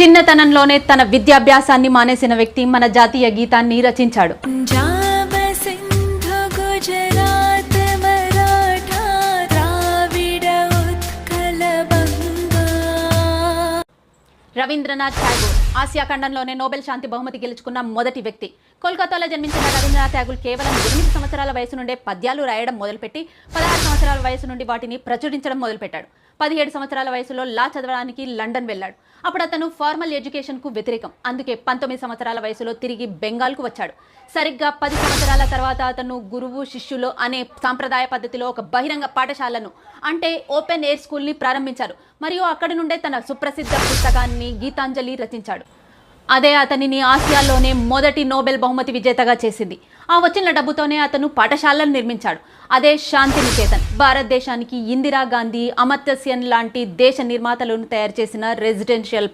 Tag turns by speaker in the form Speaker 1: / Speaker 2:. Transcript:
Speaker 1: చిన్నతనంలోనే తన విద్యాభ్యాసాన్ని మానేసిన వ్యక్తి మన జాతీయ గీతాన్ని రచించాడు. రవీంద్రనాథ్ ఠాగూర్ ఆసియా ఖండంలోనే నోబెల్ శాంతి బహుమతి గెలుచుకున్న మొదటి వ్యక్తి. కోల్కతాలో జన్మించిన రవీంద్రనాథ్ ఠాగూర్ కేవలం 8 సంవత్సరాల వయసు నుండే పద్యాలు రాయడం మొదలుపెట్టి 16 సంవత్సరాల వయసు నుండి వాటిని ప్రచురించడం మొదలుపెట్టాడు. 17 సంవత్సరాల వయసులో లా చదవడానికి లండన్ వెళ్ళాడు. అప్పుడు అతను ఫార్మల్ ఎడ్యుకేషన్కు వ్యతిరేకం. అందుకే 19 సంవత్సరాల వయసులో తిరిగి బెంగాల్కు వచ్చాడు. సరిగ్గా 10 సంవత్సరాల తర్వాత అతను గురువు శిష్యులు అనే సాంప్రదాయ పద్ధతిలో ఒక బహిరంగ పాఠశాలను అంటే ఓపెన్ ఎయిర్ స్కూల్ని ప్రారంభించారు. మరియు అక్కడి నుండే తన సుప్రసిద్ధ పుస్తకాన్ని గీతాంజలి రచించాడు. అదే అతనిని ఆసియాలోనే మొదటి నోబెల్ బహుమతి విజేతగా చేసింది. ఆ వచ్చిన డబ్బుతోనే అతను పాఠశాలను నిర్మించాడు. అదే శాంతినికేతన్. భారతదేశానికి ఇందిరాగాంధీ, అమర్త్య సేన్ లాంటి దేశ నిర్మాతలను తయారు చేసిన రెసిడెన్షియల్